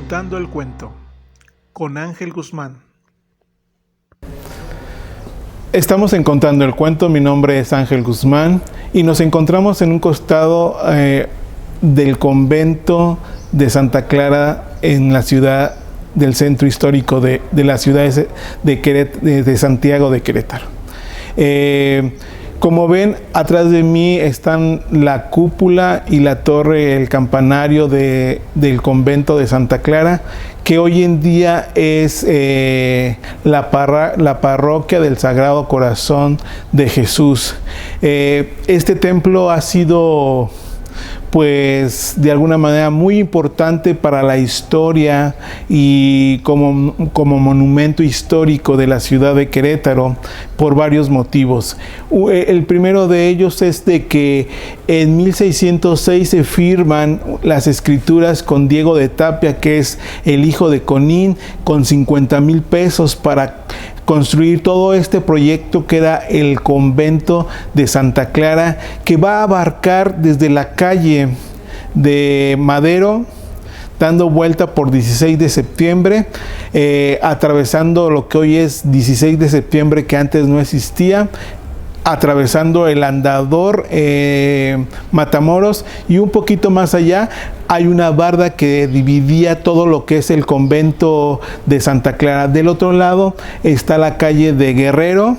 Contando el cuento con Ángel Guzmán. Estamos en Contando el cuento, mi nombre es Ángel Guzmán y nos encontramos en un costado del convento de Santa Clara en la ciudad del centro histórico de la ciudad de Santiago de Querétaro. Como ven, atrás de mí están la cúpula y la torre, el campanario del convento de Santa Clara, que hoy en día es la parroquia del Sagrado Corazón de Jesús. Este templo ha sido, pues, de alguna manera muy importante para la historia y como monumento histórico de la ciudad de Querétaro por varios motivos. El primero de ellos es de que en 1606 se firman las escrituras con Diego de Tapia, que es el hijo de Conín, con 50,000 pesos para construir todo este proyecto que era el convento de Santa Clara, que va a abarcar desde la calle de Madero, dando vuelta por 16 de septiembre, atravesando lo que hoy es 16 de septiembre, que antes no existía, atravesando el Andador, Matamoros, y un poquito más allá hay una barda que dividía todo lo que es el convento de Santa Clara. Del otro lado está la calle de Guerrero,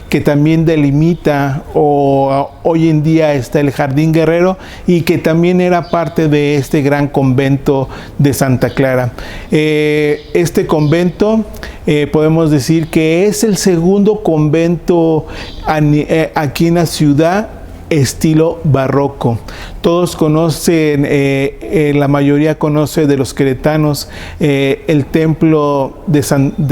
que también delimita, o hoy en día está el Jardín Guerrero, y que también era parte de este gran convento de Santa Clara. Este convento podemos decir que es el segundo convento aquí en la ciudad, estilo barroco. Todos conocen, la mayoría conoce de los queretanos, el templo de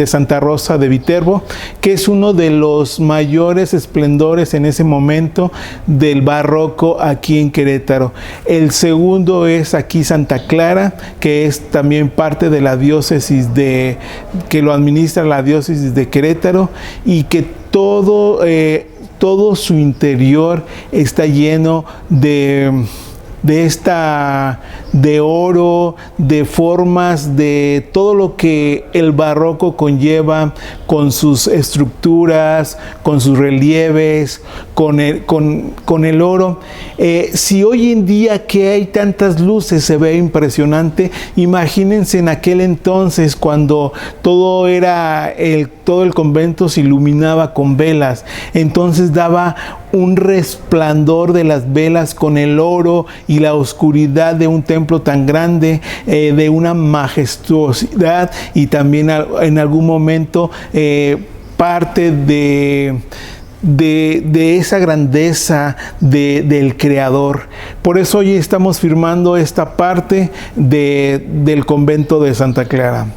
Santa Rosa de Viterbo, que es uno de los mayores esplendores en ese momento del barroco aquí en Querétaro. El segundo es aquí Santa Clara, que es también parte de la diócesis que lo administra la diócesis de Querétaro, y que todo su interior está lleno de oro, de formas, de todo lo que el barroco conlleva, con sus estructuras, con sus relieves, con el oro. Si hoy en día que hay tantas luces se ve impresionante, imagínense en aquel entonces cuando todo el convento se iluminaba con velas. Entonces daba un resplandor de las velas con el oro y la oscuridad de un templo tan grande, de una majestuosidad, y también en algún momento parte de esa grandeza del Creador. Por eso hoy estamos firmando esta parte del convento de Santa Clara.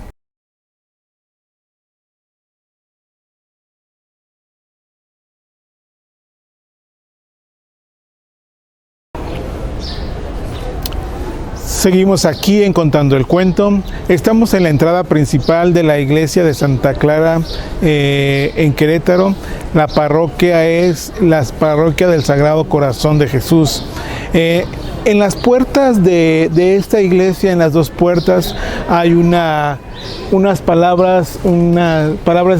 Seguimos aquí en Contando el Cuento. Estamos en la entrada principal de la iglesia de Santa Clara en Querétaro. La parroquia es la parroquia del Sagrado Corazón de Jesús. En las puertas de esta iglesia, en las dos puertas, hay unas palabras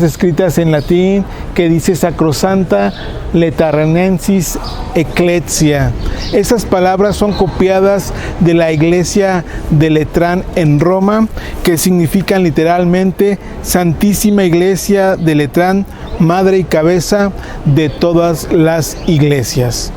escritas en latín que dice Sacrosanta Letranensis Ecclesia. Esas palabras son copiadas de la iglesia de Letrán en Roma, que significan literalmente Santísima Iglesia de Letrán, madre y cabeza de todas las iglesias.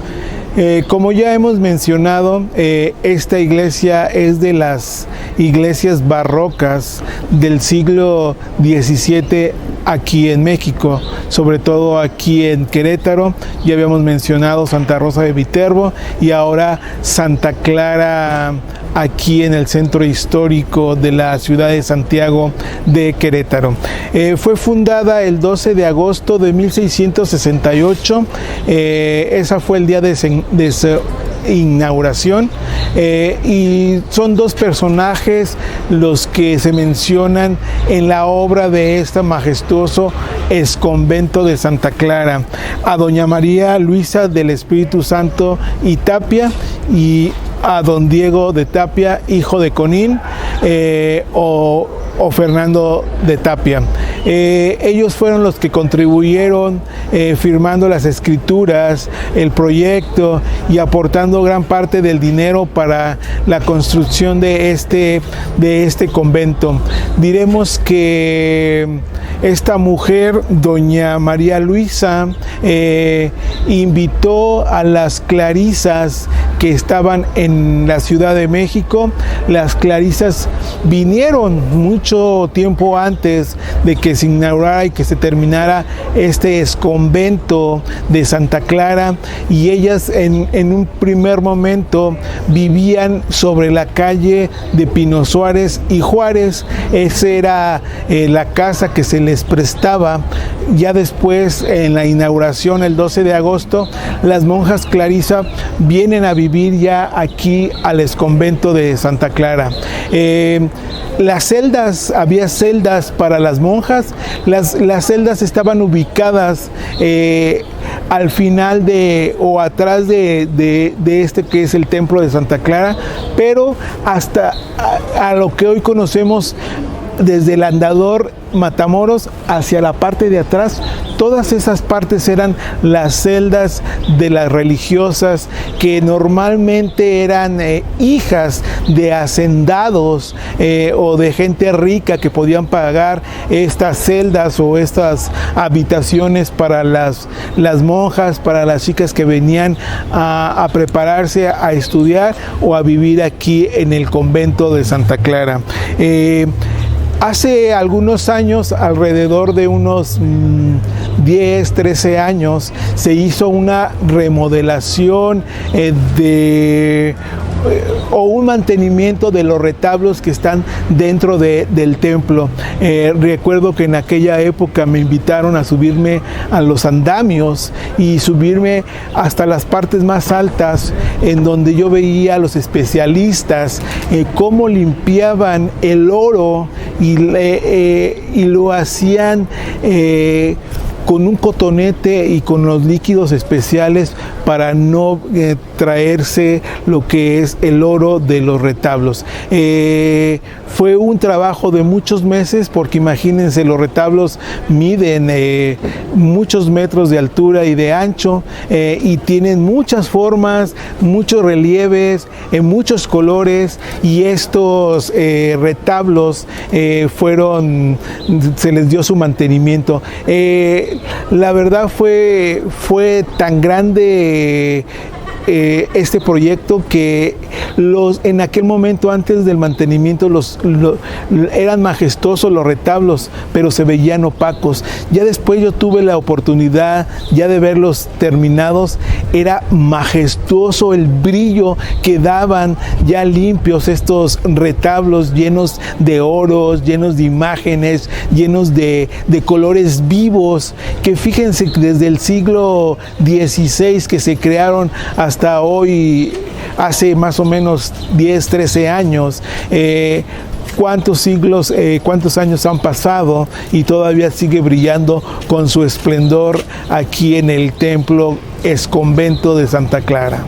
Como ya hemos mencionado, esta iglesia es de las iglesias barrocas del siglo XVII aquí en México, sobre todo aquí en Querétaro. Ya habíamos mencionado Santa Rosa de Viterbo y ahora Santa Clara aquí en el centro histórico de la ciudad de Santiago de Querétaro. Fue fundada el 12 de agosto de 1668. Esa fue el día de su inauguración, y son dos personajes los que se mencionan en la obra de este majestuoso exconvento de Santa Clara: a doña María Luisa del Espíritu Santo y Tapia, y a don Diego de Tapia, hijo de Conín. o Fernando de Tapia. Ellos fueron los que contribuyeron firmando las escrituras, el proyecto y aportando gran parte del dinero para la construcción de este convento. Diremos que esta mujer, doña María Luisa, invitó a las clarisas que estaban en la Ciudad de México. Las clarisas vinieron mucho tiempo antes de que se inaugurara y que se terminara este exconvento de Santa Clara, y ellas en un primer momento vivían sobre la calle de Pino Suárez y Juárez. Esa era la casa que se les prestaba. Ya después, en la inauguración el 12 de agosto, las monjas clarisas vienen a vivir ya aquí al exconvento de Santa Clara. Las celdas, había celdas para las monjas. Las celdas estaban ubicadas al final o atrás de este que es el templo de Santa Clara, pero hasta a lo que hoy conocemos desde el andador Matamoros hacia la parte de atrás. Todas esas partes eran las celdas de las religiosas, que normalmente eran hijas de hacendados o de gente rica que podían pagar estas celdas o estas habitaciones para las monjas, para las chicas que venían a prepararse a estudiar o a vivir aquí en el convento de Santa Clara. Hace algunos años, alrededor de unos 10, 13 años, se hizo una remodelación o un mantenimiento de los retablos que están dentro del templo. Recuerdo que en aquella época me invitaron a subirme a los andamios y subirme hasta las partes más altas, en donde yo veía a los especialistas cómo limpiaban el oro y lo hacían con un cotonete y con los líquidos especiales para no traerse lo que es el oro de los retablos. Fue un trabajo de muchos meses, porque imagínense, los retablos miden muchos metros de altura y de ancho, y tienen muchas formas, muchos relieves, muchos colores, y estos retablos se les dio su mantenimiento. La verdad fue tan grande este proyecto que en aquel momento, antes del mantenimiento, eran majestuosos los retablos, pero se veían opacos. Ya después yo tuve la oportunidad ya de verlos terminados. Era majestuoso el brillo que daban ya limpios estos retablos, llenos de oros, llenos de imágenes, llenos de colores vivos, que fíjense, desde el siglo XVI que se crearon hasta hoy, hace más o menos 10, 13 años, cuántos años han pasado y todavía sigue brillando con su esplendor aquí en el templo exconvento de Santa Clara.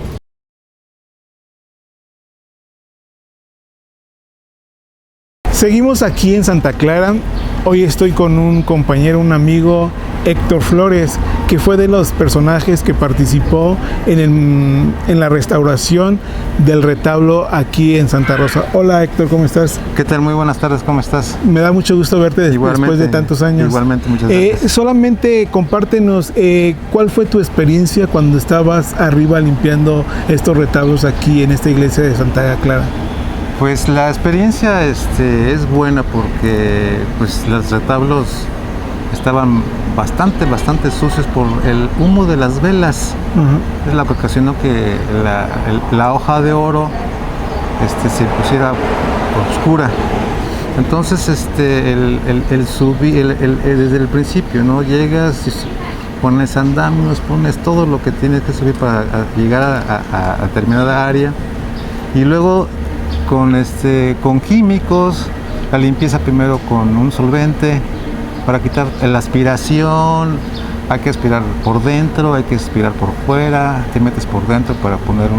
Seguimos aquí en Santa Clara. Hoy estoy con un compañero, un amigo, Héctor Flores, que fue de los personajes que participó en la restauración del retablo aquí en Santa Rosa. Hola Héctor, ¿cómo estás? ¿Qué tal? Muy buenas tardes, ¿cómo estás? Me da mucho gusto verte después de tantos años. Igualmente, muchas gracias. Solamente compártenos cuál fue tu experiencia cuando estabas arriba limpiando estos retablos aquí en esta iglesia de Santa Clara. Pues la experiencia es buena, porque pues los retablos estaban bastante sucios por el humo de las velas. Uh-huh. Es la que ocasionó que la hoja de oro se pusiera oscura. Entonces desde el principio, ¿no? Llegas, pones andamios, pones todo lo que tienes que subir para llegar a determinada área, y luego con químicos, la limpieza primero con un solvente para quitar la aspiración. Hay que aspirar por dentro, hay que aspirar por fuera, te metes por dentro para poner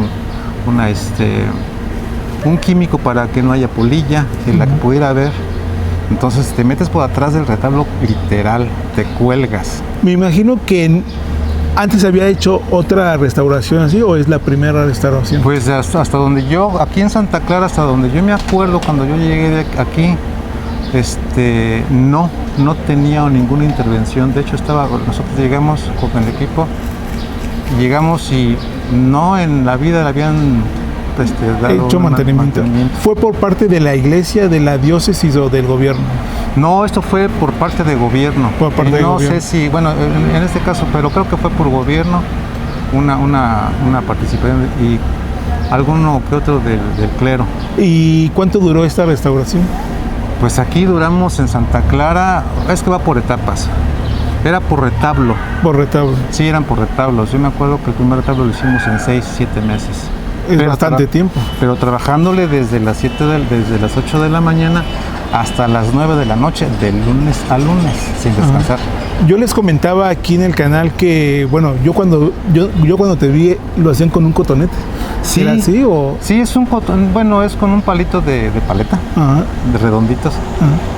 un químico para que no haya polilla, en la que pudiera haber. Entonces te metes por atrás del retablo, literal, te cuelgas. Me imagino que antes había hecho otra restauración así, ¿o es la primera restauración? Pues hasta donde yo, aquí en Santa Clara, hasta donde yo me acuerdo, cuando yo llegué de aquí, no tenía ninguna intervención. De hecho, nosotros llegamos con el equipo, llegamos y no en la vida le habían dado hecho mantenimiento. ¿Fue por parte de la iglesia, de la diócesis o del gobierno? No, esto fue por parte de gobierno. Por parte del gobierno. No sé si, bueno, en este caso, pero creo que fue por gobierno, una participación y alguno que otro del clero. ¿Y cuánto duró esta restauración? Pues aquí duramos en Santa Clara, es que va por etapas. Era por retablo. Por retablo. Sí, eran por retablos. Yo me acuerdo que el primer retablo lo hicimos en 6-7 meses. Es bastante tiempo. Pero trabajándole desde las 8 de la mañana hasta las 9 de la noche, de lunes a lunes, sin descansar. Yo les comentaba aquí en el canal que, bueno, yo cuando te vi, lo hacían con un cotonete. Sí, ¿era así o...? Sí, es un cotón, bueno, es con un palito de paleta, de redonditos.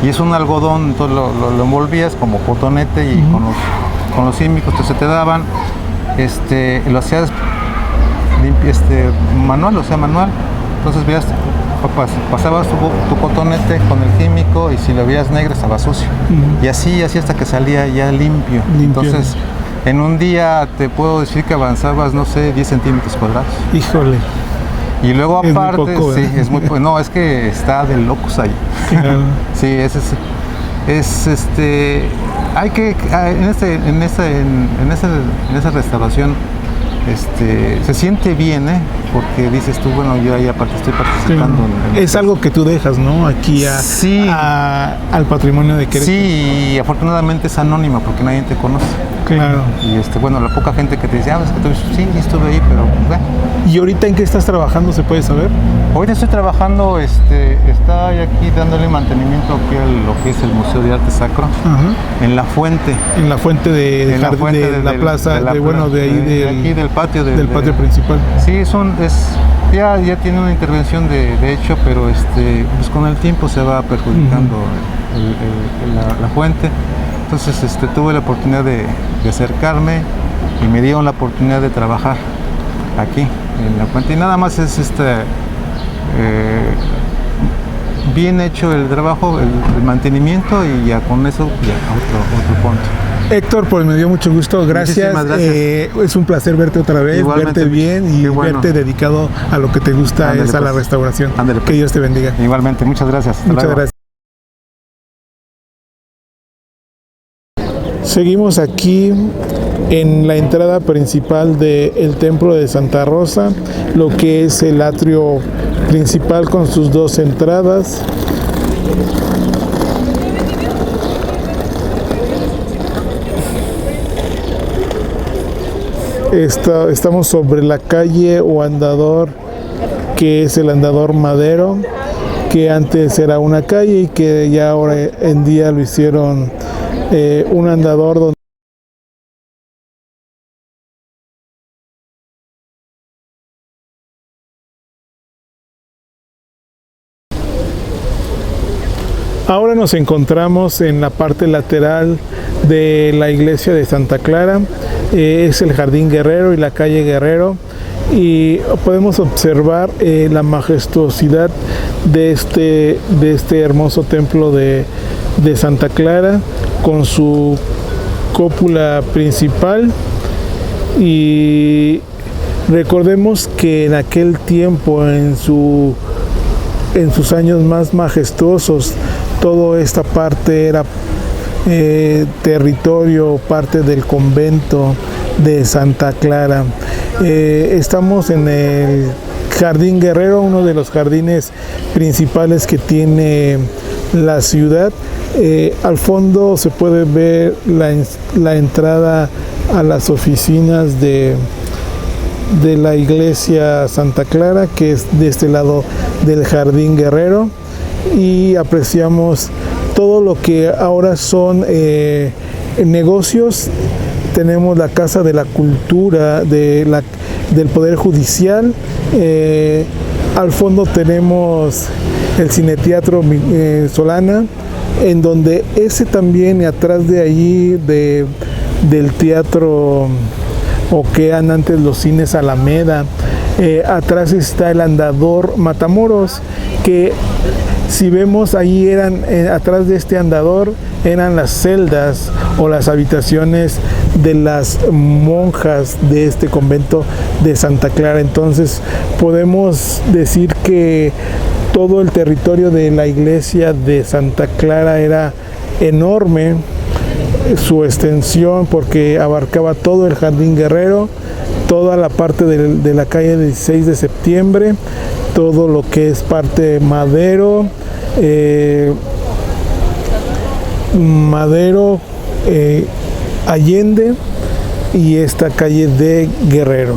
Y es un algodón, entonces lo envolvías como cotonete y con los químicos que se te daban, lo hacías manual. Entonces veías, pasabas tu cotonete con el químico y si lo veías negro estaba sucio. Y así hasta que salía ya limpio. Entonces, en un día te puedo decir que avanzabas, no sé, 10 centímetros cuadrados. Híjole. Y luego aparte, es muy poco, sí, es muy poco. No, es que está de locos ahí. Claro. Sí, hay que, en esa restauración, se siente bien, porque dices tú, bueno, yo ahí aparte estoy participando. Sí. Es algo que tú dejas, ¿no? Aquí al patrimonio de Querétaro. Sí, y afortunadamente es anónima porque nadie te conoce. Claro. Y bueno, la poca gente que te dice, es que tú, sí, estuve ahí, pero bueno. ¿Y ahorita en qué estás trabajando, se puede saber? Ahorita estoy trabajando, estoy aquí dándole mantenimiento aquí a lo que es el Museo de Arte Sacro, en la fuente. En la fuente de la plaza, del patio. Del patio principal. Sí, ya tiene una intervención de hecho, pero pues con el tiempo se va perjudicando la fuente. Entonces tuve la oportunidad de acercarme y me dieron la oportunidad de trabajar aquí en la fuente. Y nada más es bien hecho el trabajo, el mantenimiento, y ya con eso ya otro punto. Héctor, pues me dio mucho gusto, gracias. Es un placer verte otra vez, igualmente, verte bien y verte dedicado a lo que te gusta, Ándale, a la restauración. Ándale, que Dios te bendiga. Igualmente, muchas gracias. Muchas gracias. Seguimos aquí en la entrada principal del templo de Santa Rosa, lo que es el atrio principal con sus dos entradas. Estamos sobre la calle o andador, que es el andador Madero, que antes era una calle y que ya ahora en día lo hicieron un andador donde ahora nos encontramos en la parte lateral de la iglesia de Santa Clara. Es el Jardín Guerrero y la calle Guerrero, y podemos observar la majestuosidad de este hermoso templo de Santa Clara con su cúpula principal. Y recordemos que en aquel tiempo, en sus años más majestuosos, toda esta parte era territorio, parte del convento de Santa Clara. Estamos en el Jardín Guerrero, uno de los jardines principales que tiene la ciudad. Al fondo se puede ver la entrada a las oficinas de la iglesia Santa Clara, que es de este lado del Jardín Guerrero, y apreciamos todo lo que ahora son negocios. Tenemos la Casa de la Cultura del Poder Judicial. Al fondo tenemos el Cineteatro Solana, en donde ese también, y atrás de allí del teatro, o que eran antes los cines Alameda, atrás está el Andador Matamoros, que si vemos ahí atrás de este andador eran las celdas o las habitaciones de las monjas de este convento de Santa Clara. Entonces podemos decir que todo el territorio de la iglesia de Santa Clara era enorme, su extensión, porque abarcaba todo el Jardín Guerrero, toda la parte de la calle 16 de septiembre, todo lo que es parte Madero, Allende y esta calle de Guerrero.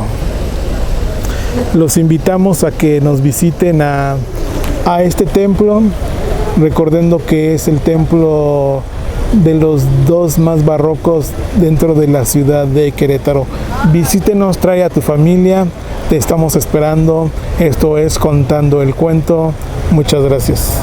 Los invitamos a que nos visiten a este templo, recordando que es el templo de los dos más barrocos dentro de la ciudad de Querétaro. Visítenos, trae a tu familia, te estamos esperando. Esto es Contando el Cuento. Muchas gracias.